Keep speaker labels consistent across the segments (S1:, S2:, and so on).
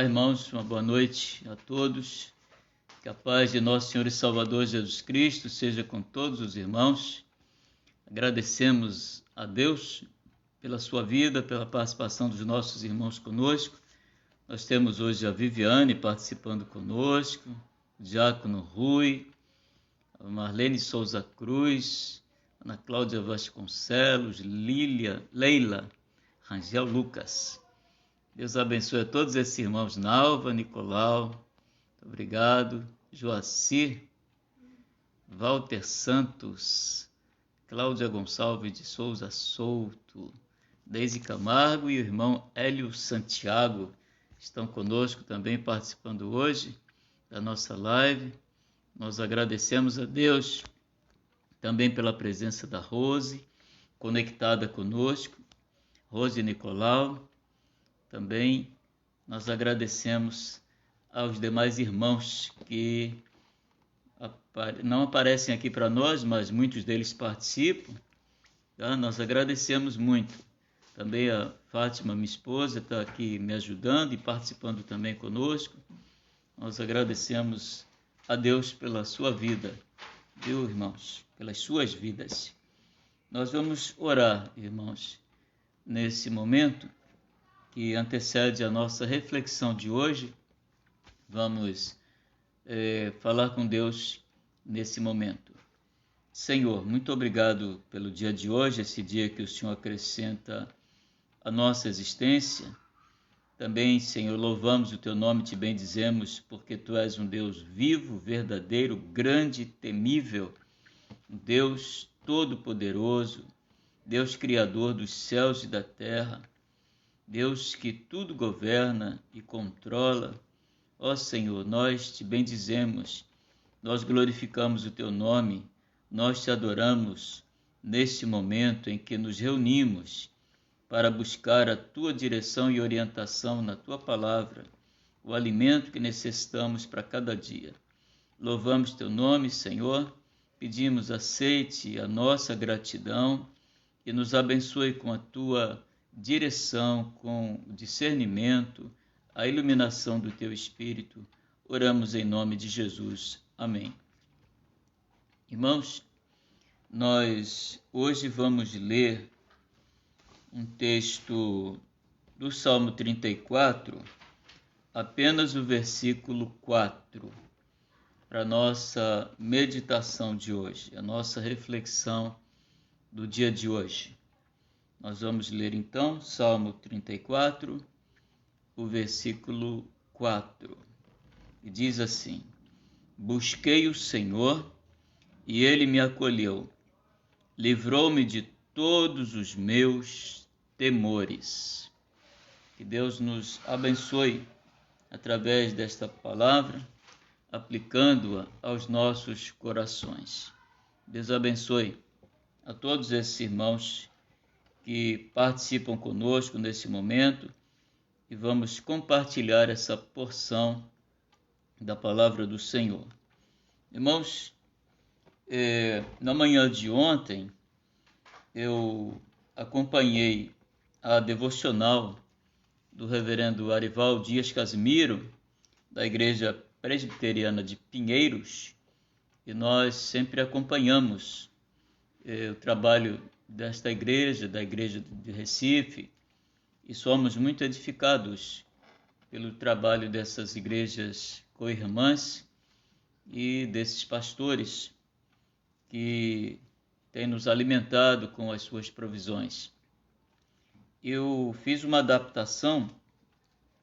S1: Olá, irmãos, uma boa noite a todos. Que a paz de nosso Senhor e Salvador Jesus Cristo seja com todos os irmãos. Agradecemos a Deus pela sua vida, pela participação dos nossos irmãos conosco. Nós temos hoje a Viviane participando conosco, o Diácono Rui, a Marlene Souza Cruz, Ana Cláudia Vasconcelos, Leila, Rangel Lucas. Deus abençoe a todos esses irmãos, Nalva, Nicolau, muito obrigado, Joacir, Walter Santos, Cláudia Gonçalves de Souza Souto, Deise Camargo e o irmão Hélio Santiago estão conosco também participando hoje da nossa live. Nós agradecemos a Deus também pela presença da Rose, conectada conosco, Rose e Nicolau. Também nós agradecemos aos demais irmãos que não aparecem aqui para nós, mas muitos deles participam. Tá? Nós agradecemos muito. Também a Fátima, minha esposa, está aqui me ajudando e participando também conosco. Nós agradecemos a Deus pela sua vida, viu, irmãos? Pelas suas vidas. Nós vamos orar, irmãos, nesse momento que antecede a nossa reflexão de hoje. Vamos falar com Deus nesse momento. Senhor, muito obrigado pelo dia de hoje, esse dia que o Senhor acrescenta à nossa existência. Também, Senhor, louvamos o Teu nome e Te bendizemos, porque Tu és um Deus vivo, verdadeiro, grande, temível, um Deus todo-poderoso, Deus criador dos céus e da terra, Deus que tudo governa e controla. Ó Senhor, nós Te bendizemos, nós glorificamos o Teu nome, nós Te adoramos neste momento em que nos reunimos para buscar a Tua direção e orientação na Tua palavra, o alimento que necessitamos para cada dia. Louvamos Teu nome, Senhor, pedimos aceite a nossa gratidão e nos abençoe com a Tua direção, com o discernimento, a iluminação do Teu Espírito. Oramos em nome de Jesus. Amém. Irmãos, nós hoje vamos ler um texto do Salmo 34, apenas o versículo 4, para a nossa meditação de hoje, a nossa reflexão do dia de hoje. Nós vamos ler então Salmo 34, o versículo 4, e diz assim: Busquei o Senhor e Ele me acolheu, livrou-me de todos os meus temores. Que Deus nos abençoe através desta palavra, aplicando-a aos nossos corações. Deus abençoe a todos esses irmãos que participam conosco nesse momento e vamos compartilhar essa porção da palavra do Senhor. Irmãos, na manhã de ontem eu acompanhei a devocional do reverendo Arival Dias Casimiro, da Igreja Presbiteriana de Pinheiros, e nós sempre acompanhamos o trabalho desta igreja, da Igreja de Recife, e somos muito edificados pelo trabalho dessas igrejas co-irmãs e desses pastores que têm nos alimentado com as suas provisões. Eu fiz uma adaptação,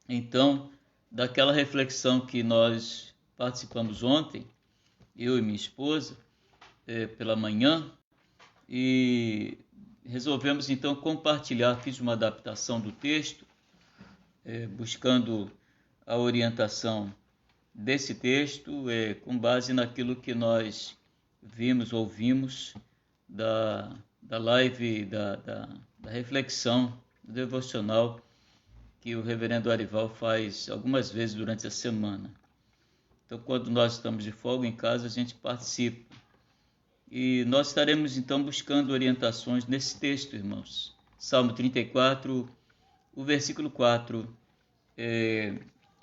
S1: então, daquela reflexão que nós participamos ontem, eu e minha esposa, pela manhã, e resolvemos então compartilhar. Fiz uma adaptação do texto, buscando a orientação desse texto, com base naquilo que nós vimos, ouvimos da live, da reflexão, do devocional que o reverendo Arival faz algumas vezes durante a semana. Então, quando nós estamos de folga em casa, a gente participa. E nós estaremos, então, buscando orientações nesse texto, irmãos. Salmo 34, o versículo 4.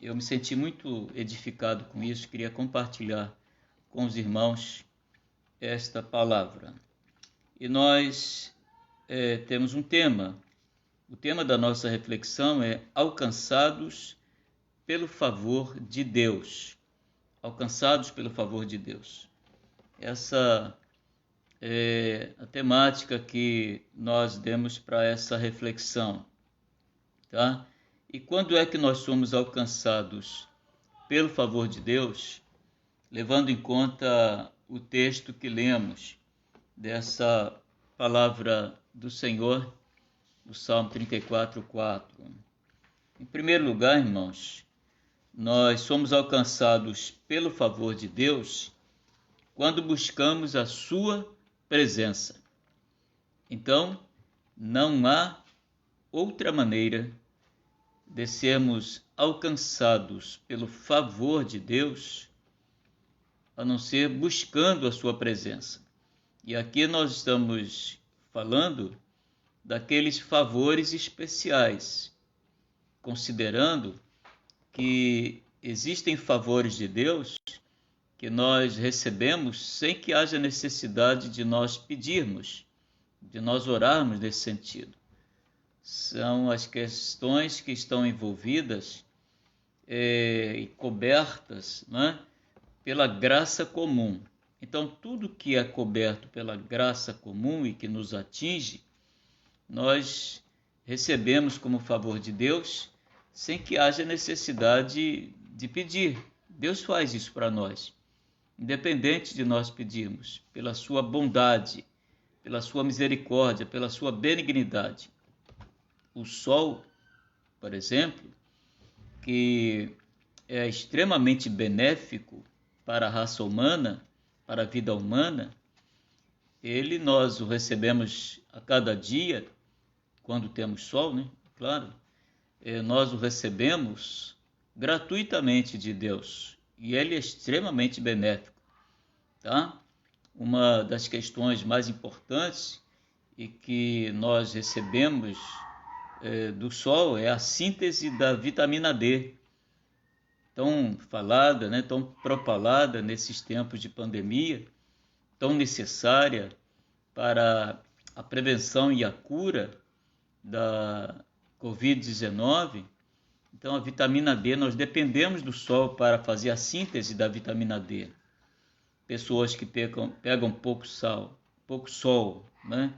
S1: eu me senti muito edificado com isso, queria compartilhar com os irmãos esta palavra. E nós temos um tema. O tema da nossa reflexão é alcançados pelo favor de Deus. Alcançados pelo favor de Deus. Essa é a temática que nós demos para essa reflexão, tá? E quando é que nós somos alcançados pelo favor de Deus? Levando em conta o texto que lemos dessa palavra do Senhor, do Salmo 34:4. Em primeiro lugar, irmãos, nós somos alcançados pelo favor de Deus quando buscamos a sua presença. Então, não há outra maneira de sermos alcançados pelo favor de Deus a não ser buscando a sua presença. E aqui nós estamos falando daqueles favores especiais, considerando que existem favores de Deus que nós recebemos sem que haja necessidade de nós pedirmos, de nós orarmos nesse sentido. São as questões que estão envolvidas e cobertas, né, pela graça comum. Então, tudo que é coberto pela graça comum e que nos atinge, nós recebemos como favor de Deus sem que haja necessidade de pedir. Deus faz isso para nós, independente de nós pedirmos, pela sua bondade, pela sua misericórdia, pela sua benignidade. O sol, por exemplo, que é extremamente benéfico para a raça humana, para a vida humana, nós o recebemos a cada dia, quando temos sol, né? Claro, nós o recebemos gratuitamente de Deus, e ele é extremamente benéfico, tá? Uma das questões mais importantes e que nós recebemos do sol é a síntese da vitamina D, tão falada, né, tão propalada nesses tempos de pandemia, tão necessária para a prevenção e a cura da Covid-19. Então, a vitamina D, nós dependemos do sol para fazer a síntese da vitamina D. Pessoas que pegam pouco sol, né?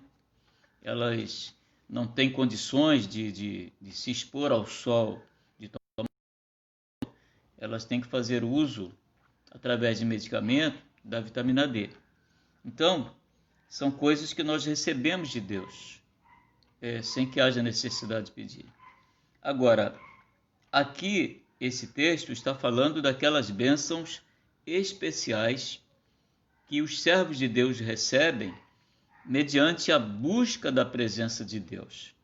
S1: Elas não têm condições de se expor ao sol, elas têm que fazer uso, através de medicamento, da vitamina D. Então, são coisas que nós recebemos de Deus, sem que haja necessidade de pedir. Agora, aqui, esse texto está falando daquelas bênçãos especiais que os servos de Deus recebem mediante a busca da presença de Deus.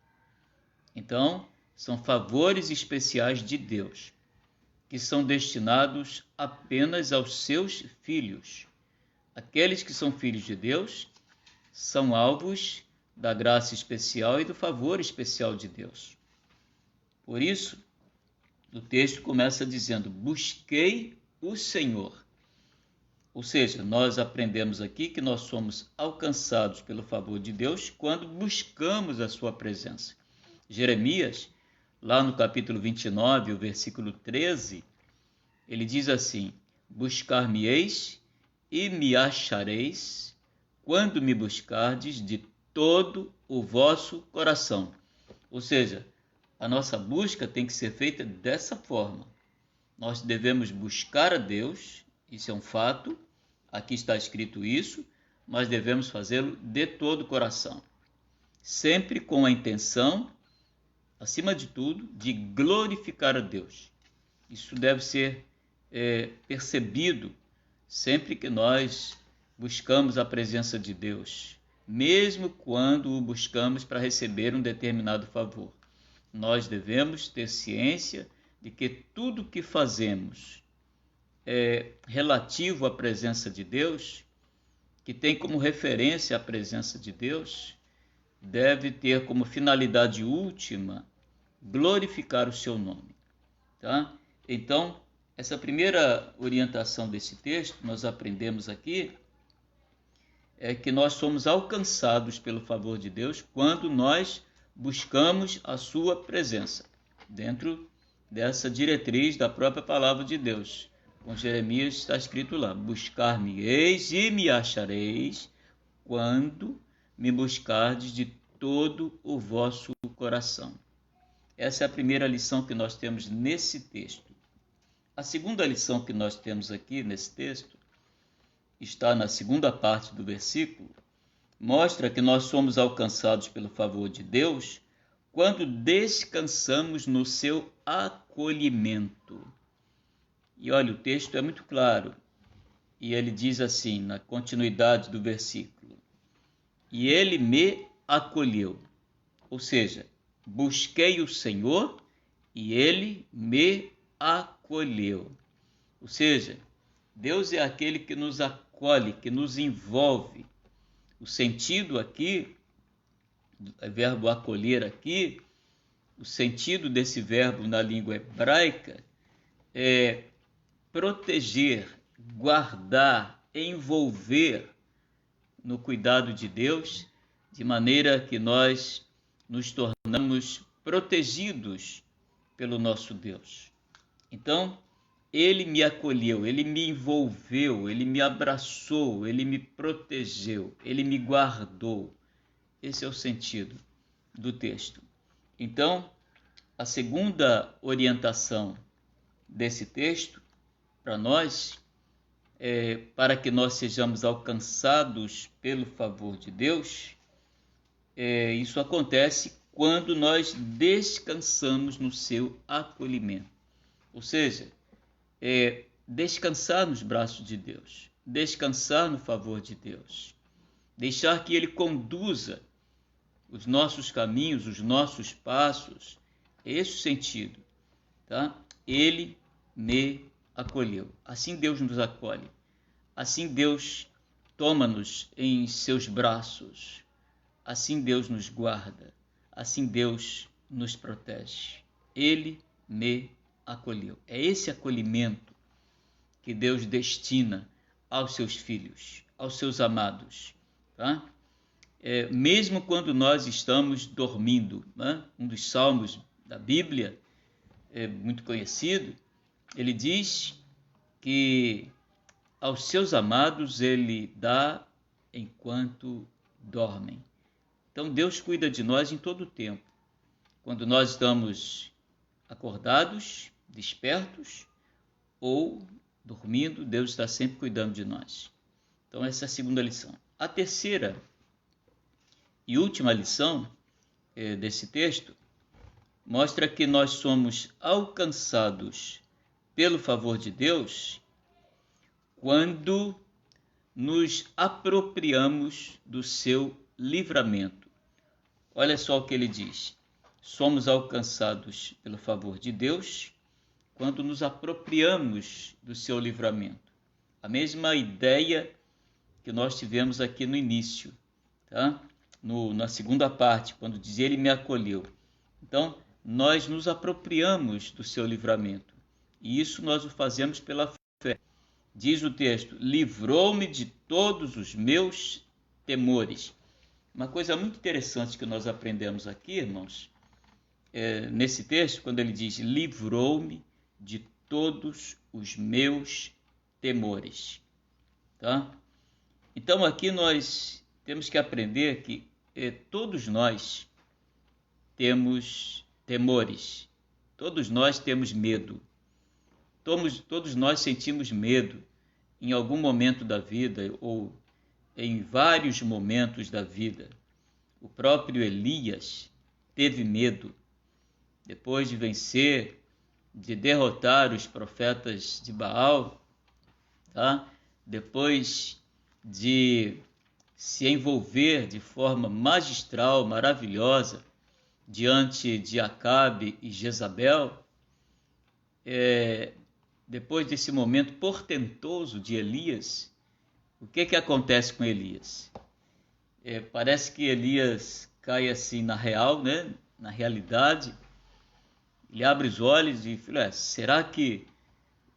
S1: Então, são favores especiais de Deus, que são destinados apenas aos seus filhos. Aqueles que são filhos de Deus são alvos da graça especial e do favor especial de Deus. Por isso, o texto começa dizendo: busquei o Senhor. Ou seja, nós aprendemos aqui que nós somos alcançados pelo favor de Deus quando buscamos a sua presença. Jeremias, lá no capítulo 29, o versículo 13, ele diz assim: buscar-me-eis e me achareis quando me buscardes de todo o vosso coração. Ou seja, a nossa busca tem que ser feita dessa forma. Nós devemos buscar a Deus, isso é um fato, aqui está escrito isso, mas devemos fazê-lo de todo o coração, sempre com a intenção, acima de tudo, de glorificar a Deus. Isso deve ser percebido sempre que nós buscamos a presença de Deus, mesmo quando o buscamos para receber um determinado favor. Nós devemos ter ciência de que tudo que fazemos relativo à presença de Deus, que tem como referência a presença de Deus, deve ter como finalidade última glorificar o seu nome, tá? Então, essa primeira orientação desse texto, nós aprendemos aqui, é que nós somos alcançados pelo favor de Deus quando nós buscamos a sua presença, dentro dessa diretriz da própria palavra de Deus. Com Jeremias está escrito lá: buscar-me-eis e me achareis quando me buscardes de todo o vosso coração. Essa é a primeira lição que nós temos nesse texto. A segunda lição que nós temos aqui nesse texto está na segunda parte do versículo, mostra que nós somos alcançados pelo favor de Deus quando descansamos no seu acolhimento. E olha, o texto é muito claro, e ele diz assim, na continuidade do versículo: e ele me acolheu. Ou seja, busquei o Senhor e ele me acolheu. Ou seja, Deus é aquele que nos acolhe, que nos envolve. O sentido aqui, o verbo acolher aqui, o sentido desse verbo na língua hebraica é proteger, guardar, envolver no cuidado de Deus, de maneira que nós nos tornamos protegidos pelo nosso Deus. Então, ele me acolheu, ele me envolveu, ele me abraçou, ele me protegeu, ele me guardou. Esse é o sentido do texto. Então, a segunda orientação desse texto para nós para que nós sejamos alcançados pelo favor de Deus, isso acontece quando nós descansamos no seu acolhimento. Ou seja, descansar nos braços de Deus, descansar no favor de Deus, deixar que Ele conduza os nossos caminhos, os nossos passos. Esse é o sentido, tá? Ele me acolheu. Assim Deus nos acolhe. Assim Deus toma-nos em seus braços. Assim Deus nos guarda. Assim Deus nos protege. Ele me acolheu. É esse acolhimento que Deus destina aos seus filhos, aos seus amados, tá? Mesmo quando nós estamos dormindo, né? Um dos salmos da Bíblia, muito conhecido, ele diz que aos seus amados ele dá enquanto dormem. Então Deus cuida de nós em todo o tempo. Quando nós estamos acordados, despertos ou dormindo, Deus está sempre cuidando de nós. Então essa é a segunda lição. A terceira e última lição desse texto mostra que nós somos alcançados pelo favor de Deus quando nos apropriamos do seu livramento. Olha só o que ele diz: somos alcançados pelo favor de Deus quando nos apropriamos do seu livramento. A mesma ideia que nós tivemos aqui no início, tá? Na segunda parte, quando diz ele me acolheu. Então, nós nos apropriamos do seu livramento. E isso nós o fazemos pela fé. Diz o texto: livrou-me de todos os meus temores. Uma coisa muito interessante que nós aprendemos aqui, irmãos, nesse texto, quando ele diz livrou-me de todos os meus temores. Tá? Então aqui nós temos que aprender que todos nós temos temores, todos nós temos medo, todos nós sentimos medo em algum momento da vida ou em vários momentos da vida. O próprio Elias teve medo depois de vencer, de derrotar os profetas de Baal, tá? Depois de se envolver de forma magistral, maravilhosa, diante de Acabe e Jezabel, depois desse momento portentoso de Elias, o que acontece com Elias? Parece que Elias cai assim na real, né? Na realidade, Ele abre os olhos e fala, será que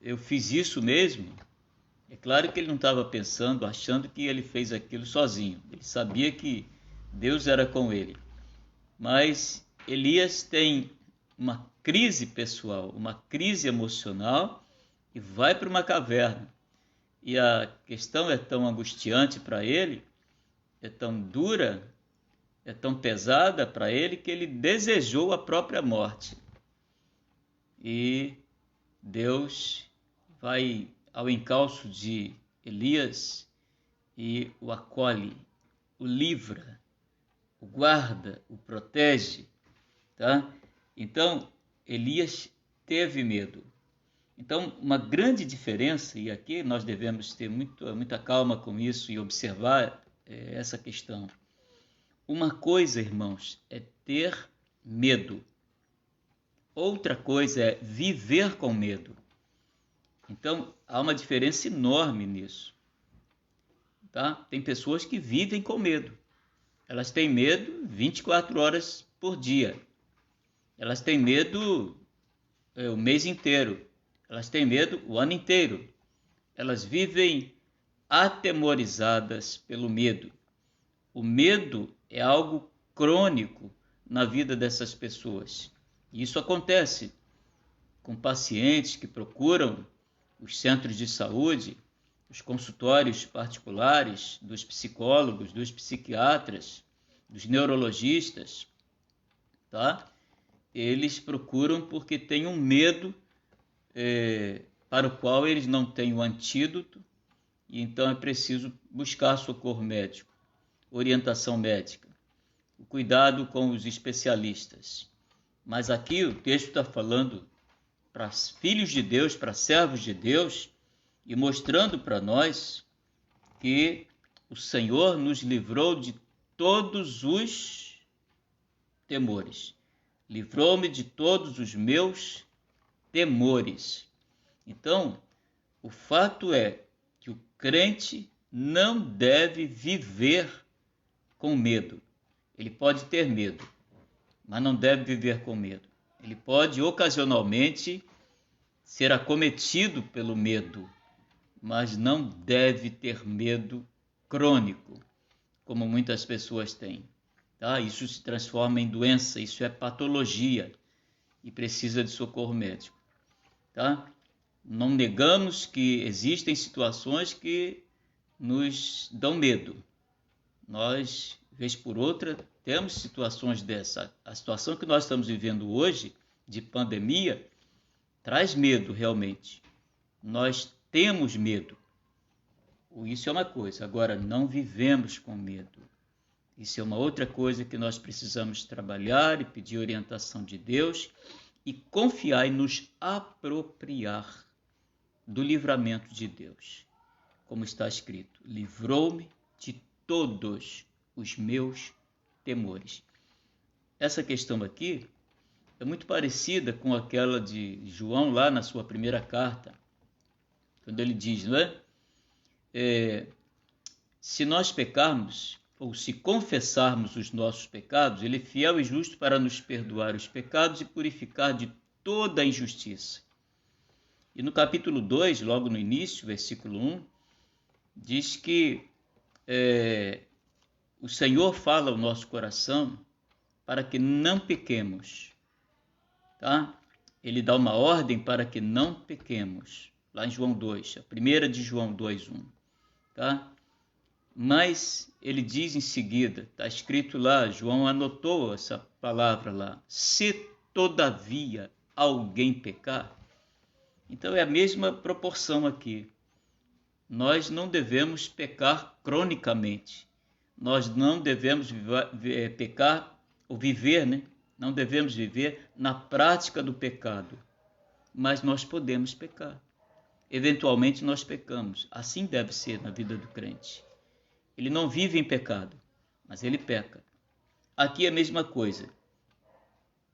S1: eu fiz isso mesmo? É claro que ele não estava pensando, achando que ele fez aquilo sozinho. Ele sabia que Deus era com ele. Mas Elias tem uma crise pessoal, uma crise emocional e vai para uma caverna. E a questão é tão angustiante para ele, é tão dura, é tão pesada para ele que ele desejou a própria morte. E Deus vai ao encalço de Elias e o acolhe, o livra, o guarda, o protege, tá? Então, Elias teve medo. Então, uma grande diferença, e aqui nós devemos ter muita calma com isso e observar essa questão. Uma coisa, irmãos, é ter medo. Outra coisa é viver com medo. Então, há uma diferença enorme nisso. Tá? Tem pessoas que vivem com medo. Elas têm medo 24 horas por dia. Elas têm medo o mês inteiro. Elas têm medo o ano inteiro. Elas vivem atemorizadas pelo medo. O medo é algo crônico na vida dessas pessoas. E isso acontece com pacientes que procuram os centros de saúde, os consultórios particulares dos psicólogos, dos psiquiatras, dos neurologistas, tá? Eles procuram porque têm um medo para o qual eles não têm o antídoto, e então é preciso buscar socorro médico, orientação médica, o cuidado com os especialistas. Mas aqui o texto está falando para filhos de Deus, para servos de Deus, e mostrando para nós que o Senhor nos livrou de todos os temores. Livrou-me de todos os meus temores. Então, o fato é que o crente não deve viver com medo. Ele pode ter medo, mas não deve viver com medo. Ele pode ocasionalmente ser acometido pelo medo, mas não deve ter medo crônico, como muitas pessoas têm. Tá? Isso se transforma em doença, isso é patologia e precisa de socorro médico. Tá? Não negamos que existem situações que nos dão medo. Nós, vez por outra, temos situações dessa. A situação que nós estamos vivendo hoje, de pandemia, traz medo realmente. Nós temos medo. Isso é uma coisa. Agora, não vivemos com medo. Isso é uma outra coisa que nós precisamos trabalhar e pedir orientação de Deus e confiar e nos apropriar do livramento de Deus. Como está escrito, livrou-me de todos os meus temores. Essa questão aqui é muito parecida com aquela de João lá na sua primeira carta, quando ele diz, não é? Se nós pecarmos, ou se confessarmos os nossos pecados, ele é fiel e justo para nos perdoar os pecados e purificar de toda a injustiça. E no capítulo 2, logo no início, versículo 1, diz que o Senhor fala ao nosso coração para que não pequemos. Tá? Ele dá uma ordem para que não pequemos. Lá em João 2, a primeira de João 2:1. Tá? Mas ele diz em seguida, está escrito lá, João anotou essa palavra lá, se todavia alguém pecar. Então é a mesma proporção aqui. Nós não devemos pecar cronicamente. Nós não devemos pecar ou viver, né? Não devemos viver na prática do pecado. Mas nós podemos pecar. Eventualmente nós pecamos. Assim deve ser na vida do crente. Ele não vive em pecado, mas ele peca. Aqui é a mesma coisa.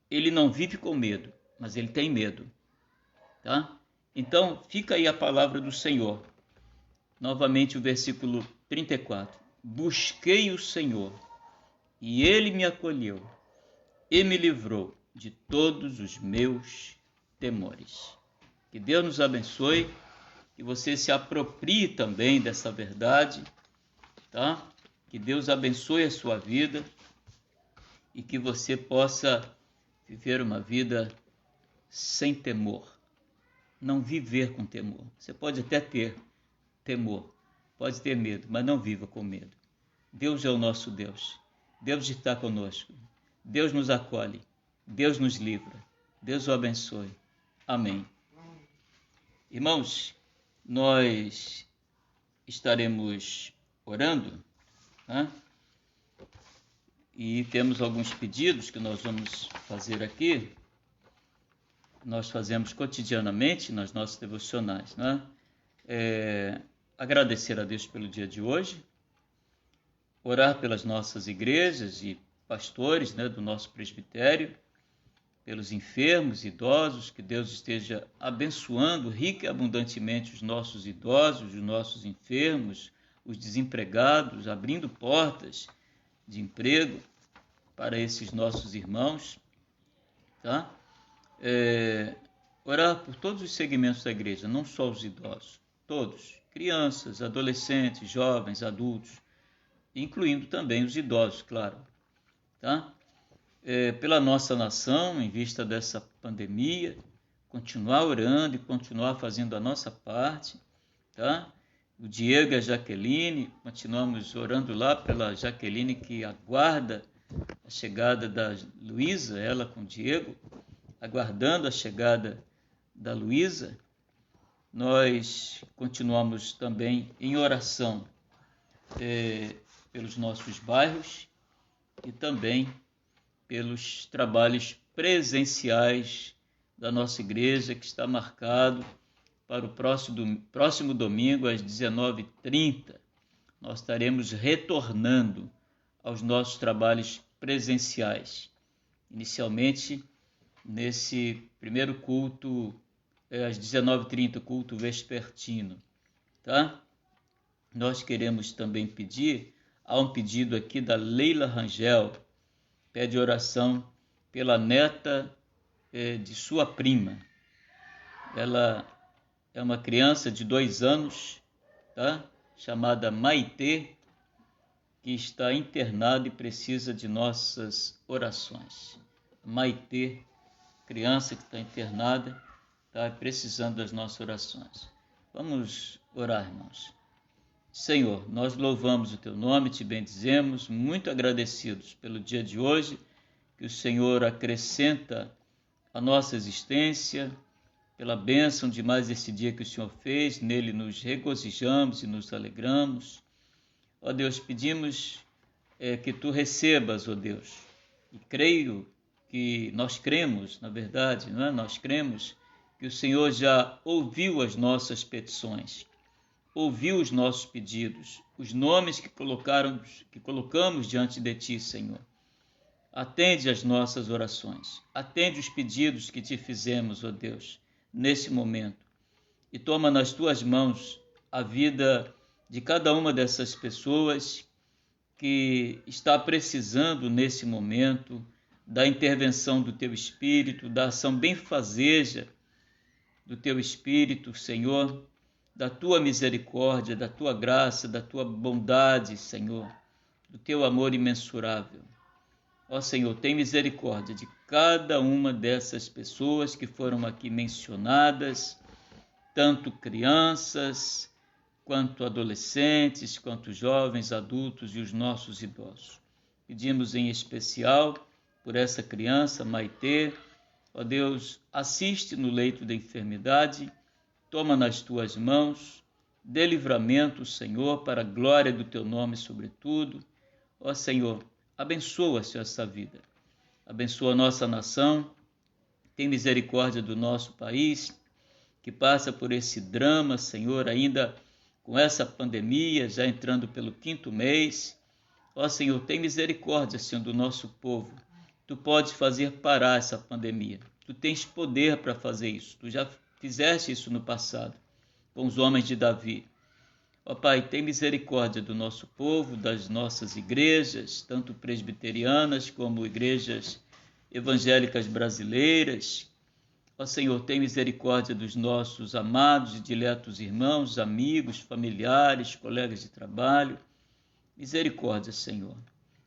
S1: Ele não vive com medo, mas ele tem medo. Tá? Então, fica aí a palavra do Senhor. Novamente o versículo 34. Busquei o Senhor, e ele me acolheu, e me livrou, de todos os meus temores. Que Deus nos abençoe, que você se aproprie também dessa verdade, tá? Que Deus abençoe a sua vida e que você possa viver uma vida sem temor. Não viver com temor. Você pode até ter temor, pode ter medo, mas não viva com medo. Deus é o nosso Deus. Deus está conosco. Deus nos acolhe. Deus nos livra. Deus o abençoe. Amém. Irmãos, nós estaremos orando, né? E temos alguns pedidos que nós vamos fazer aqui. Nós fazemos cotidianamente nas nossas devocionais, né? Agradecer a Deus pelo dia de hoje, orar pelas nossas igrejas e pastores, né, do nosso presbitério, pelos enfermos, idosos, que Deus esteja abençoando rica e abundantemente os nossos idosos, os nossos enfermos, os desempregados, abrindo portas de emprego para esses nossos irmãos, tá? Orar por todos os segmentos da igreja, não só os idosos, todos, crianças, adolescentes, jovens, adultos, incluindo também os idosos, claro, tá? Pela nossa nação, em vista dessa pandemia, continuar orando e continuar fazendo a nossa parte, tá? O Diego e a Jaqueline, continuamos orando lá pela Jaqueline, que aguarda a chegada da Luísa, ela com o Diego, aguardando a chegada da Luísa. Nós continuamos também em oração pelos nossos bairros e também pelos trabalhos presenciais da nossa igreja, que está marcado para o próximo domingo, às 19h30. Nós estaremos retornando aos nossos trabalhos presenciais. Inicialmente, nesse primeiro culto, às 19h30, culto vespertino, tá? Nós queremos também pedir, há um pedido aqui da Leila Rangel, pede oração pela neta de sua prima. Ela é uma criança de 2 anos, tá? Chamada Maitê, que está internada e precisa de nossas orações. Maitê, criança que está internada, está precisando das nossas orações. Vamos orar, irmãos. Senhor, nós louvamos o Teu nome, Te bendizemos, muito agradecidos pelo dia de hoje, que o Senhor acrescenta a nossa existência, pela bênção de mais esse dia que o Senhor fez, nele nos regozijamos e nos alegramos. Ó Deus, pedimos que Tu recebas, ó Deus, e creio que nós cremos, na verdade, não é? Nós cremos que o Senhor já ouviu as nossas petições, ouviu os nossos pedidos, os nomes que colocamos diante de Ti, Senhor. Atende as nossas orações, atende os pedidos que Te fizemos, ó Deus, nesse momento, e toma nas Tuas mãos a vida de cada uma dessas pessoas que está precisando nesse momento da intervenção do Teu Espírito, da ação benfazeja do Teu Espírito, Senhor, da Tua misericórdia, da Tua graça, da Tua bondade, Senhor, do Teu amor imensurável. Ó Senhor, tem misericórdia de cada uma dessas pessoas que foram aqui mencionadas, tanto crianças, quanto adolescentes, quanto jovens, adultos e os nossos idosos. Pedimos em especial por essa criança, Maitê. Ó Deus, assiste no leito da enfermidade, toma nas Tuas mãos, dê livramento, Senhor, para a glória do Teu nome sobretudo. Ó Senhor, abençoa, Senhor, essa vida. Abençoa a nossa nação, tem misericórdia do nosso país, que passa por esse drama, Senhor, ainda com essa pandemia, já entrando pelo 5º mês. Ó Senhor, tem misericórdia, Senhor, do nosso povo. Tu podes fazer parar essa pandemia. Tu tens poder para fazer isso. Tu já fizeste isso no passado, com os homens de Davi. Ó Pai, tem misericórdia do nosso povo, das nossas igrejas, tanto presbiterianas como igrejas evangélicas brasileiras. Ó Senhor, tem misericórdia dos nossos amados e diletos irmãos, amigos, familiares, colegas de trabalho. Misericórdia, Senhor.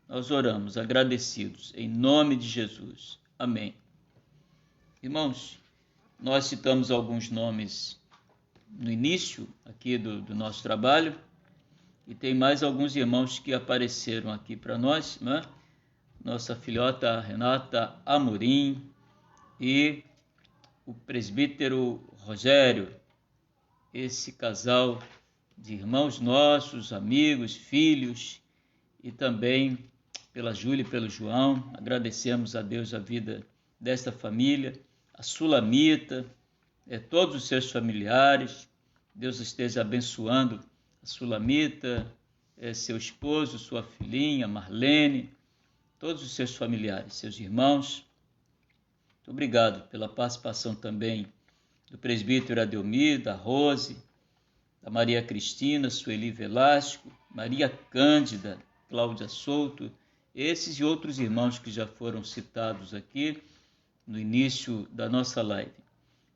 S1: Nós oramos agradecidos, em nome de Jesus. Amém. Irmãos, nós citamos alguns nomes no início aqui do nosso trabalho, e tem mais alguns irmãos que apareceram aqui para nós, né? Nossa filhota Renata Amorim e o presbítero Rogério, esse casal de irmãos nossos, amigos, filhos, e também pela Júlia e pelo João. Agradecemos a Deus a vida desta família, a Sulamita, todos os seus familiares. Deus esteja abençoando a Sulamita, seu esposo, sua filhinha, Marlene, todos os seus familiares, seus irmãos. Muito obrigado pela participação também do presbítero Adelmir, da Rose, da Maria Cristina, Sueli Velasco, Maria Cândida, Cláudia Souto, esses e outros irmãos que já foram citados aqui no início da nossa live.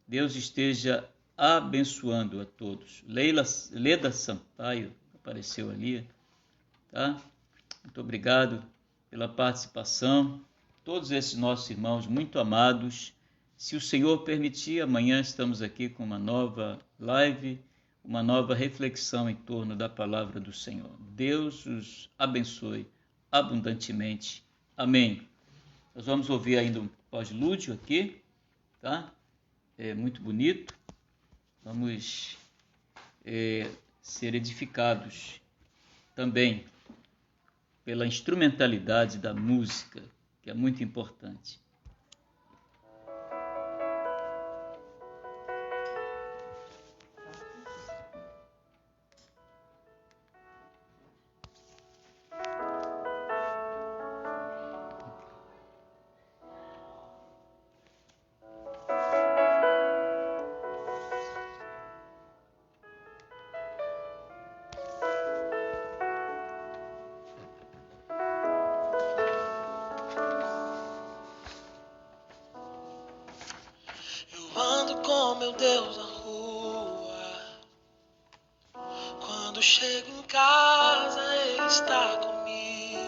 S1: Deus esteja abençoando a todos. Leda Sampaio apareceu ali, tá? Muito obrigado pela participação. Todos esses nossos irmãos muito amados. Se o Senhor permitir, amanhã estamos aqui com uma nova live, uma nova reflexão em torno da palavra do Senhor. Deus os abençoe abundantemente. Amém. Nós vamos ouvir ainda um pós-lúdio aqui, tá? É muito bonito. Vamos ser edificados também pela instrumentalidade da música, que é muito importante.
S2: Meu Deus na rua, quando chego em casa Ele está comigo.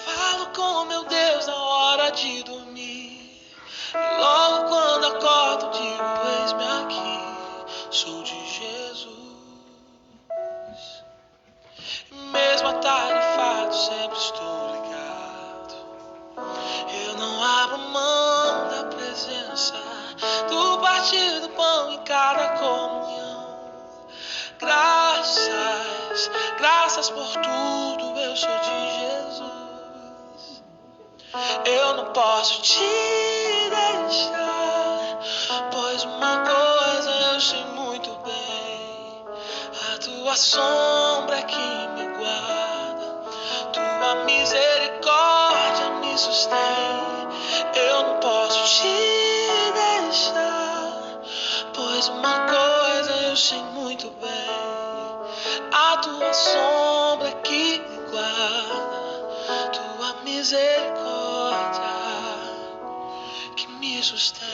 S2: Falo com meu Deus na hora de dormir, e logo quando acordo digo: eis-me aqui, sou de Jesus. Mesmo atarefado sempre estou ligado, eu não abro mão da presença, do partir do pão em cada comunhão. Graças por tudo, eu sou de Jesus. Eu não posso te deixar, pois uma coisa eu sei muito bem: a tua sombra é que me guarda, tua misericórdia me sustém. Eu não posso te deixar, pois uma coisa eu sei muito bem: a tua sombra é que me guarda, tua misericórdia que me sustém.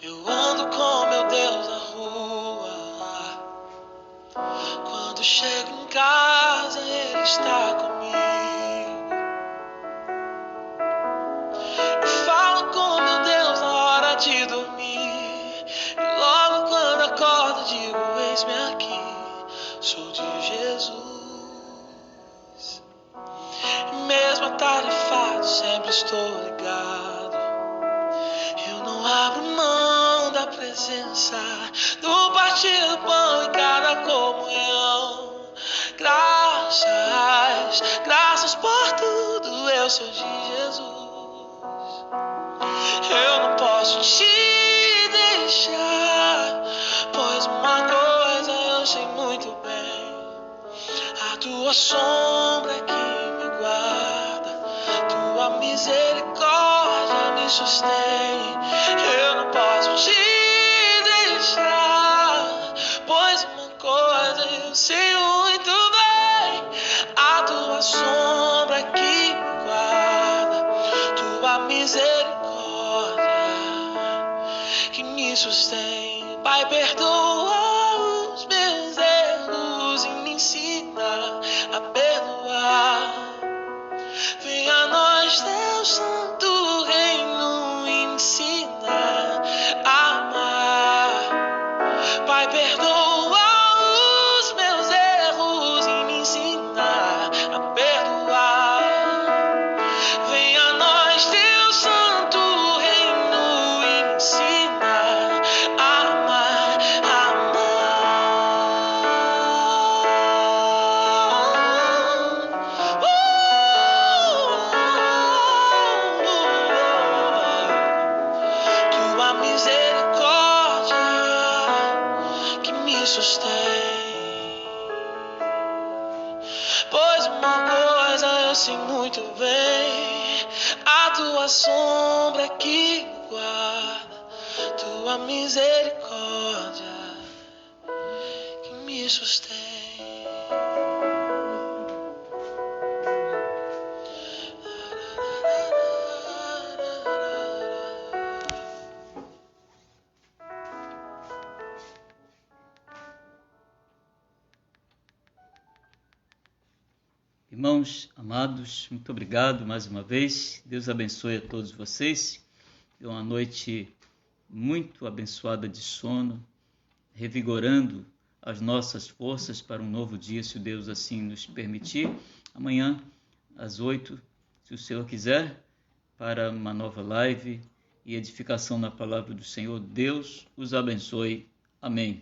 S2: Eu ando com meu Deus na rua, quando chego em casa Ele está comigo. Eu falo com meu Deus na hora de dormir, e logo quando acordo digo: eis-me aqui, sou de Jesus. E mesmo atarefado sempre estou ligado, eu não abro mão da presença, do partir do pão em cada comunhão. Graças por tudo, eu sou de Jesus. Eu não posso te deixar, pois uma coisa eu sei muito bem: a tua sombra é que me guarda, me sustém. Eu não posso te deixar, pois uma coisa eu sei muito bem: a tua sombra que me guarda, tua misericórdia que me sustém. Pai, perdoa os meus erros e me ensina a perdoar. Venha a nós teu santo reino e me ensina a amar. Pai, perdoa os meus erros e me ensina a perdoar. Venha a nós teu santo reino e me ensina a amar, a tua misericórdia que me sustém. Pois uma coisa eu sei muito bem: a tua sombra que me guarda, tua misericórdia que me sustém.
S1: Irmãos amados, muito obrigado mais uma vez. Deus abençoe a todos vocês. É uma noite muito abençoada de sono, revigorando as nossas forças para um novo dia, se Deus assim nos permitir. Amanhã, às 8, se o Senhor quiser, para uma nova live e edificação na palavra do Senhor. Deus os abençoe. Amém.